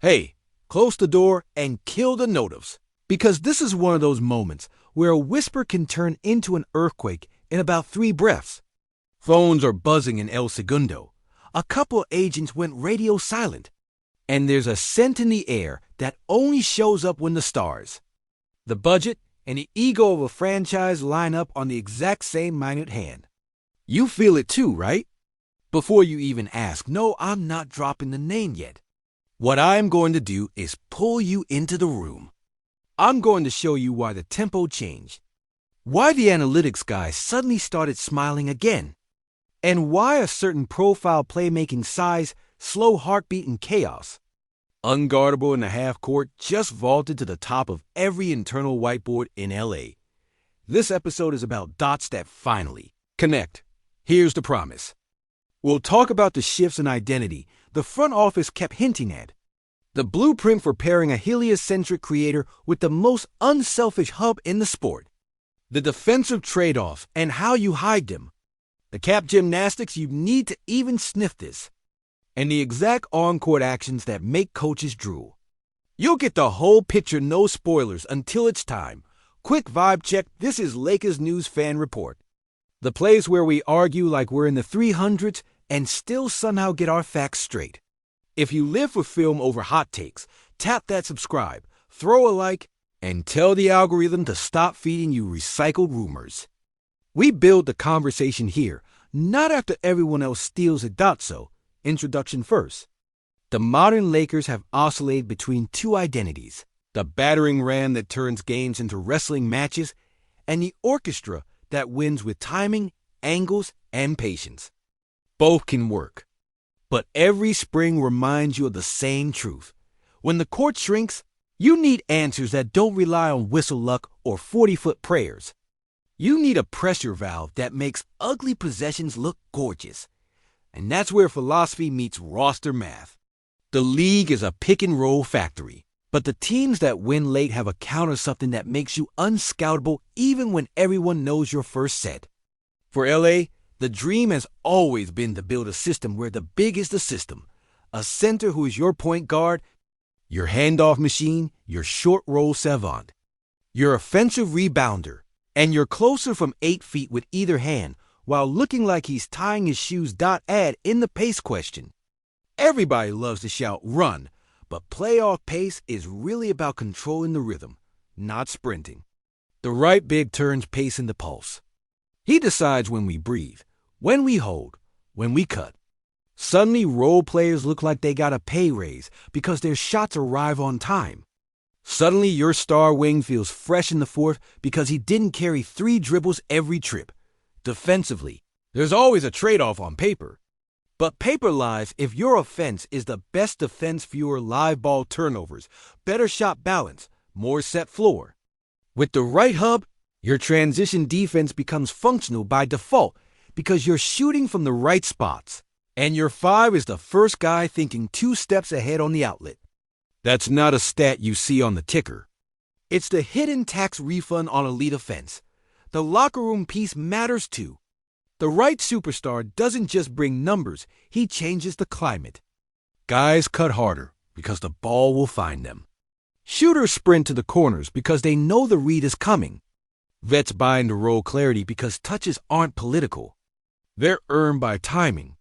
Hey, close the door and kill the notives. Because this is one of those moments where a whisper can turn into an earthquake in about 3 breaths. Phones are buzzing in El Segundo. A couple agents went radio silent. And there's a scent in the air that only shows up when the stars, the budget, and the ego of a franchise line up on the exact same minute hand. You feel it too, right? Before you even ask, no, I'm not dropping the name yet. What I'm going to do is pull you into the room. I'm going to show you why the tempo changed, why the analytics guy suddenly started smiling again, and why a certain profile playmaking size, slow heartbeat, and chaos, unguardable in the half court, just vaulted to the top of every internal whiteboard in LA. This episode is about dots that finally connect. Here's the promise. We'll talk about the shifts in identity the front office kept hinting at, the blueprint for pairing a heliocentric creator with the most unselfish hub in the sport, the defensive trade-offs and how you hide them, the cap gymnastics you need to even sniff this, and the exact on-court actions that make coaches drool. You'll get the whole picture, no spoilers, until it's time. Quick vibe check, this is Lakers News Fan Report, the place where we argue like we're in the 300s and still somehow get our facts straight. If you live for film over hot takes, tap that subscribe, throw a like, and tell the algorithm to stop feeding you recycled rumors. We build the conversation here, not after everyone else steals it. So, introduction first. The modern Lakers have oscillated between two identities, the battering ram that turns games into wrestling matches, and the orchestra that wins with timing, angles, and patience. Both can work. But every spring reminds you of the same truth. When the court shrinks, you need answers that don't rely on whistle luck or 40-foot prayers. You need a pressure valve that makes ugly possessions look gorgeous. And that's where philosophy meets roster math. The league is a pick-and-roll factory, but the teams that win late have a counter something that makes you unscoutable even when everyone knows your first set. For LA, the dream has always been to build a system where the big is the system, a center who is your point guard, your handoff machine, your short roll savant, your offensive rebounder, and your closer from 8 feet with either hand while looking like he's tying his shoes. Add in the pace question. Everybody loves to shout run, but playoff pace is really about controlling the rhythm, not sprinting. The right big turns pace in the pulse. He decides when we breathe, when we hold, when we cut. Suddenly, role players look like they got a pay raise because their shots arrive on time. Suddenly, your star wing feels fresh in the fourth because he didn't carry 3 dribbles every trip. Defensively, there's always a trade-off on paper. But paper lies if your offense is the best defense, fewer live ball turnovers, better shot balance, more set floor. With the right hub, your transition defense becomes functional by default because you're shooting from the right spots, and your 5 is the first guy thinking 2 steps ahead on the outlet. That's not a stat you see on the ticker. It's the hidden tax refund on elite offense. The locker room piece matters too. The right superstar doesn't just bring numbers, he changes the climate. Guys cut harder because the ball will find them. Shooters sprint to the corners because they know the read is coming. Vets buy into role clarity because touches aren't political. They're earned by timing.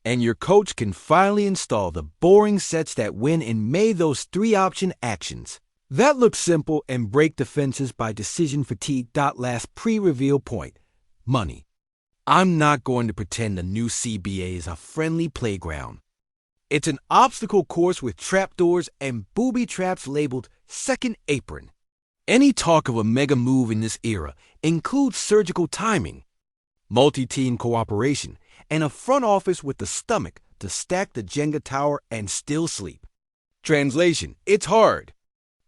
And your coach can finally install the boring sets that win and made those 3-option actions. That looks simple and break defenses by decision fatigue. Last pre-reveal point. Money. I'm not going to pretend the new CBA is a friendly playground. It's an obstacle course with trapdoors and booby traps labeled second apron. Any talk of a mega move in this era includes surgical timing, multi-team cooperation, and a front office with the stomach to stack the Jenga tower and still sleep. Translation, it's hard.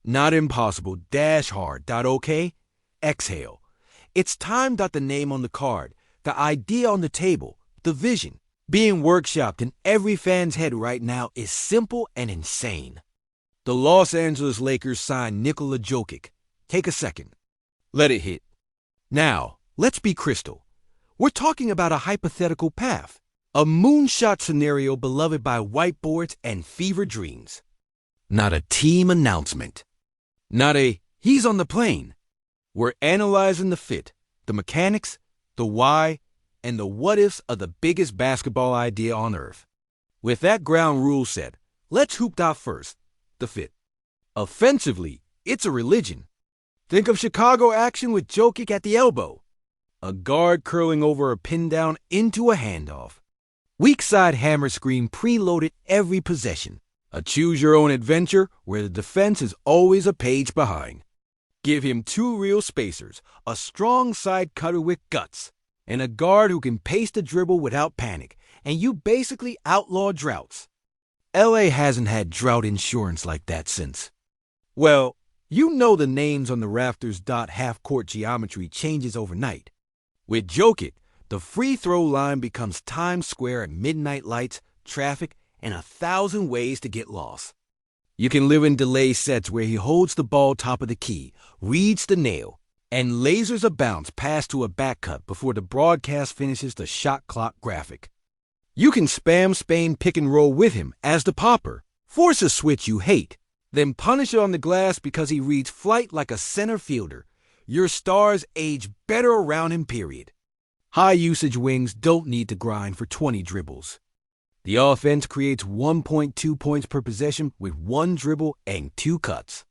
Not impossible, hard. Okay? Exhale. It's time. The name on the card, the idea on the table, the vision, being workshopped in every fan's head right now is simple and insane. The Los Angeles Lakers signed Nikola Jokic. Take a second. Let it hit. Now, let's be crystal. We're talking about a hypothetical path, a moonshot scenario beloved by whiteboards and fever dreams. Not a team announcement. Not a, he's on the plane. We're analyzing the fit, the mechanics, the why, and the what-ifs of the biggest basketball idea on earth. With that ground rule set, let's hoop out first, the fit. Offensively, it's a religion. Think of Chicago action with Jokic at the elbow. A guard curling over a pin down into a handoff. Weak side hammer screen preloaded every possession. A choose-your-own adventure where the defense is always a page behind. Give him two real spacers, a strong side cutter with guts, and a guard who can pace the dribble without panic, and you basically outlaw droughts. LA hasn't had drought insurance like that since. Well, you know the names on the rafters. Half-court geometry changes overnight. With Jokic, the free throw line becomes Times Square at midnight lights, traffic, and 1,000 ways to get lost. You can live in delay sets where he holds the ball top of the key, reads the nail, and lasers a bounce pass to a back cut before the broadcast finishes the shot clock graphic. You can spam Spain pick and roll with him as the popper, force a switch you hate, then punish it on the glass because he reads flight like a center fielder. Your stars age better around him, period. High-usage wings don't need to grind for 20 dribbles. The offense creates 1.2 points per possession with one dribble and two cuts.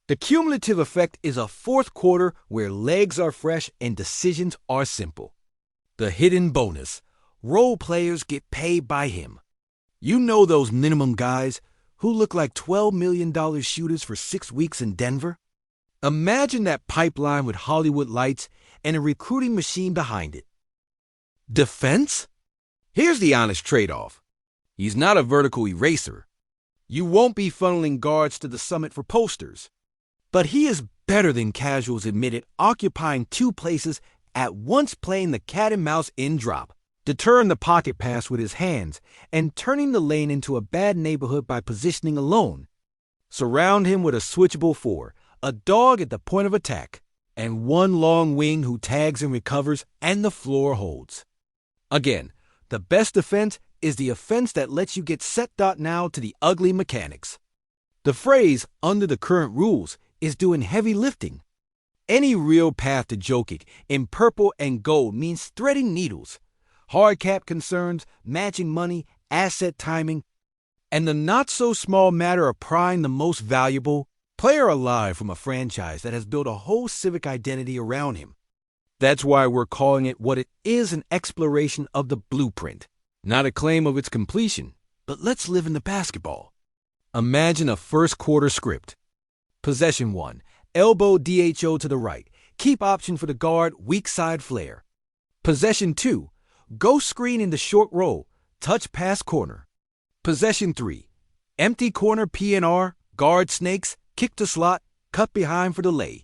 The cumulative effect is a fourth quarter where legs are fresh and decisions are simple. The hidden bonus: role players get paid by him. You know those minimum guys who look like $12 million shooters for 6 weeks in Denver? Imagine that pipeline with Hollywood lights and a recruiting machine behind it. Defense? Here's the honest trade-off. He's not a vertical eraser. You won't be funneling guards to the summit for posters. But he is better than casuals admit it, occupying two places at once, playing the cat and mouse in drop, deterring the pocket pass with his hands, and turning the lane into a bad neighborhood by positioning alone. Surround him with a switchable four, a dog at the point of attack, and one long wing who tags and recovers, and the floor holds. Again, the best defense is the offense that lets you get set. Now to the ugly mechanics. The phrase, under the current rules, is doing heavy lifting. Any real path to Jokic in purple and gold means threading needles, hard cap concerns, matching money, asset timing, and the not-so-small matter of prying the most valuable player alive from a franchise that has built a whole civic identity around him. That's why we're calling it what it is, an exploration of the blueprint. Not a claim of its completion, but let's live in the basketball. Imagine a first quarter script. Possession 1, elbow DHO to the right, keep option for the guard, weak side flare. Possession 2, go screen in the short roll, touch pass corner. Possession 3, empty corner PNR, guard snakes, kick to slot, cut behind for the lay.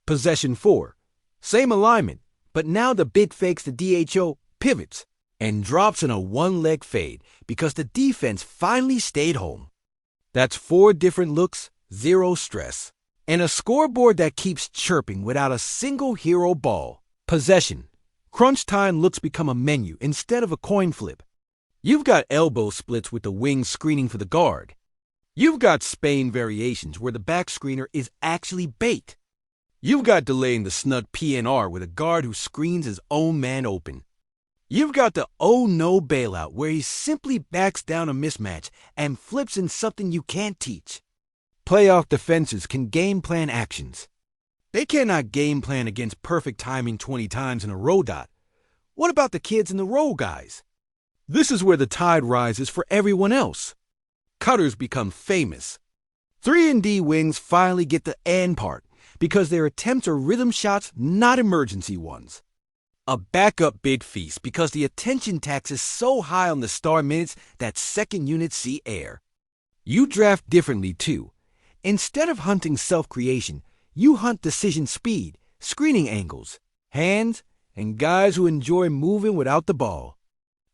Possession 4, same alignment, but now the big fakes the DHO, pivots, and drops in a one-leg fade because the defense finally stayed home. That's 4 different looks, 0 stress, and a scoreboard that keeps chirping without a single hero ball. Possession. Crunch time looks become a menu instead of a coin flip. You've got elbow splits with the wing screening for the guard. You've got Spain variations where the back screener is actually bait. You've got delaying the snug PNR with a guard who screens his own man open. You've got the oh no bailout where he simply backs down a mismatch and flips in something you can't teach. Playoff defenses can game plan actions. They cannot game plan against perfect timing 20 times in a row. What about the kids in the roll guys? This is where the tide rises for everyone else. Cutters become famous. 3-and-D wings finally get the and part because their attempts are rhythm shots, not emergency ones. A backup big feast because the attention tax is so high on the star minutes that second units see air. You draft differently too. Instead of hunting self-creation, you hunt decision speed, screening angles, hands, and guys who enjoy moving without the ball.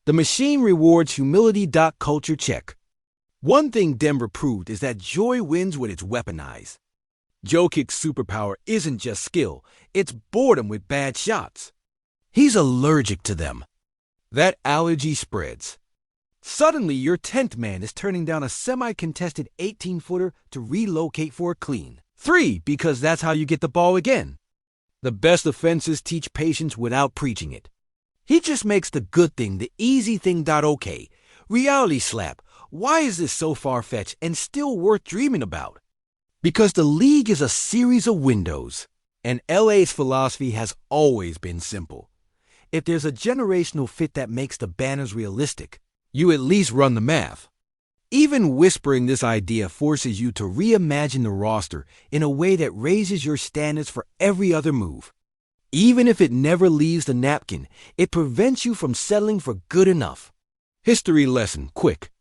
The machine rewards humility. Culture check. One thing Denver proved is that joy wins when it's weaponized. Jokic's superpower isn't just skill, it's boredom with bad shots. He's allergic to them. That allergy spreads. Suddenly, your 10th man is turning down a semi-contested 18-footer to relocate for a clean. 3, because that's how you get the ball again. The best offenses teach patience without preaching it. He just makes the good thing the easy thing. Okay, reality slap. Why is this so far-fetched and still worth dreaming about? Because the league is a series of windows, and LA's philosophy has always been simple. If there's a generational fit that makes the banners realistic, you at least run the math. Even whispering this idea forces you to reimagine the roster in a way that raises your standards for every other move. Even if it never leaves the napkin, it prevents you from settling for good enough. History lesson, quick.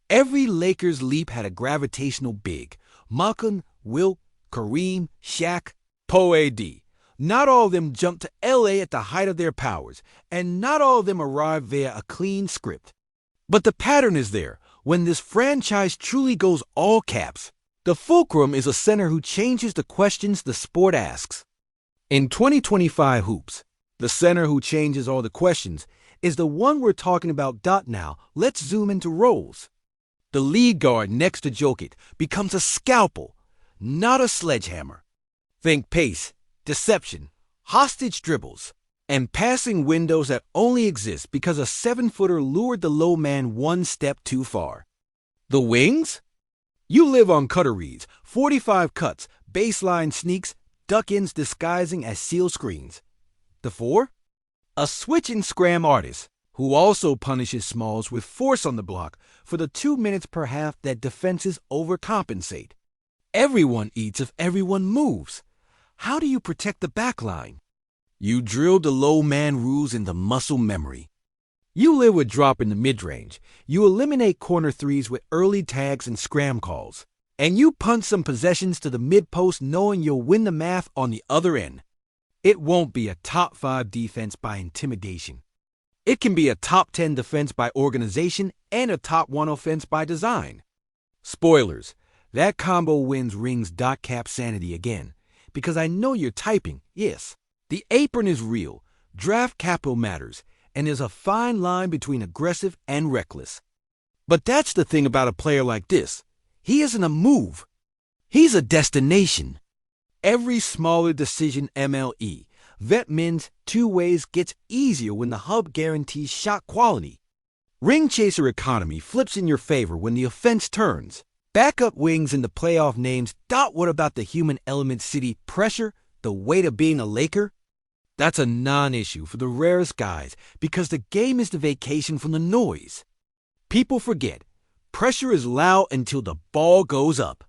Every Lakers leap had a gravitational big. Malcolm, Wilt, Kareem, Shaq, Poe D. Not all of them jumped to LA at the height of their powers, and not all of them arrived via a clean script. But the pattern is there. When this franchise truly goes all caps, the fulcrum is a center who changes the questions the sport asks. In 2025 hoops, the center who changes all the questions is the one we're talking about. Now, let's zoom into roles. The lead guard next to Jokic becomes a scalpel, not a sledgehammer. Think pace, deception, hostage dribbles, and passing windows that only exist because a 7-footer lured the low man one step too far. The wings? You live on cutter reads, 45 cuts, baseline sneaks, duck-ins disguising as seal screens. The 4? A switch and scram artist who also punishes smalls with force on the block for the 2 minutes per half that defenses overcompensate. Everyone eats if everyone moves. How do you protect the backline? You drill the low man rules into muscle memory. You live with drop in the mid-range. You eliminate corner threes with early tags and scram calls. And you punt some possessions to the mid-post knowing you'll win the math on the other end. It won't be a top 5 defense by intimidation. It can be a top 10 defense by organization and a top 1 offense by design. Spoilers, that combo wins rings. Cap sanity again. Because I know you're typing, yes. The apron is real, draft capital matters, and there's a fine line between aggressive and reckless. But that's the thing about a player like this. He isn't a move. He's a destination. Every smaller decision MLE, vet men's 2 ways gets easier when the hub guarantees shot quality. Ring chaser economy flips in your favor when the offense turns. Backup wings in the playoff names. What about the human element city pressure, the weight of being a Laker? That's a non-issue for the rarest guys because the game is the vacation from the noise. People forget, pressure is loud until the ball goes up.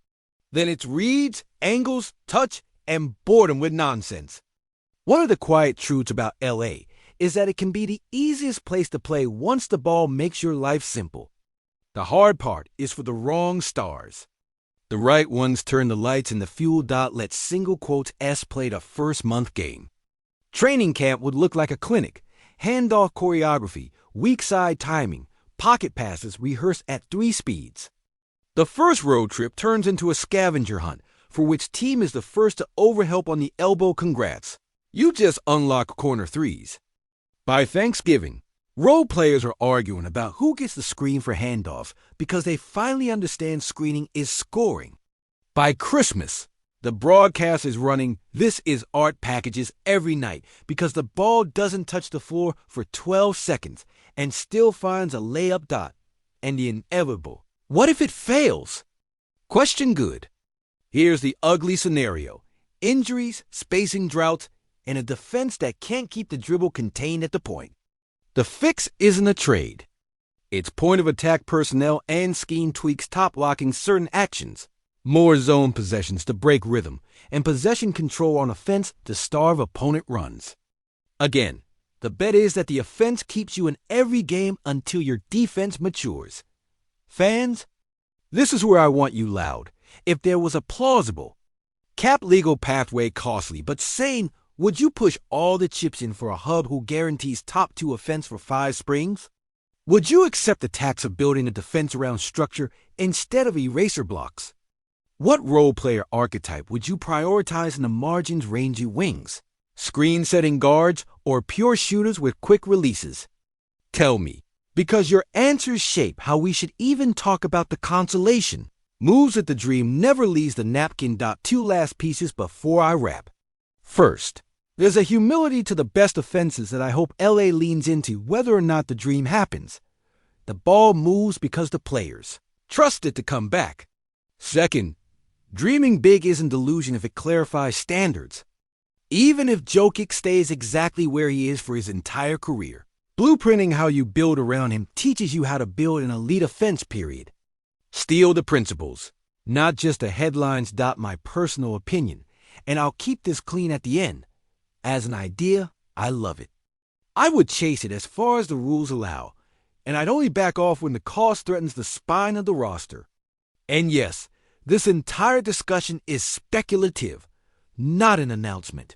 Then it's reads, angles, touch, and boredom with nonsense. One of the quiet truths about LA is that it can be the easiest place to play once the ball makes your life simple. The hard part is for the wrong stars. The right ones turn the lights and the fuel. Let single quotes S play the first month game. Training camp would look like a clinic. Handoff choreography, weak side timing, pocket passes rehearsed at 3 speeds. The first road trip turns into a scavenger hunt for which team is the first to overhelp on the elbow. Congrats. You just unlock corner threes. By Thanksgiving, role players are arguing about who gets the screen for handoff because they finally understand screening is scoring. By Christmas, the broadcast is running "This Is Art" packages every night because the ball doesn't touch the floor for 12 seconds and still finds a layup. And the inevitable, what if it fails? Question good. Here's the ugly scenario. Injuries, spacing droughts, and a defense that can't keep the dribble contained at the point. The fix isn't a trade. It's point of attack personnel and scheme tweaks top locking certain actions. More zone possessions to break rhythm, and possession control on offense to starve opponent runs. Again, the bet is that the offense keeps you in every game until your defense matures. Fans, this is where I want you loud. If there was a plausible, cap legal pathway costly but sane, would you push all the chips in for a hub who guarantees top 2 offense for 5 springs? Would you accept the tax of building a defense around structure instead of eraser blocks? What role player archetype would you prioritize in the margins rangy wings? Screen setting guards or pure shooters with quick releases? Tell me. Because your answers shape how we should even talk about the consolation. Moves at the Dream never leaves the napkin. Two last pieces before I wrap. First, there's a humility to the best offenses that I hope LA leans into whether or not the Dream happens. The ball moves because the players trust it to come back. Second, dreaming big isn't delusion if it clarifies standards. Even if Jokic stays exactly where he is for his entire career, blueprinting how you build around him teaches you how to build an elite offense, period. Steal the principles, not just the headlines. My personal opinion, and I'll keep this clean at the end. As an idea, I love it. I would chase it as far as the rules allow, and I'd only back off when the cost threatens the spine of the roster. And yes, this entire discussion is speculative, not an announcement.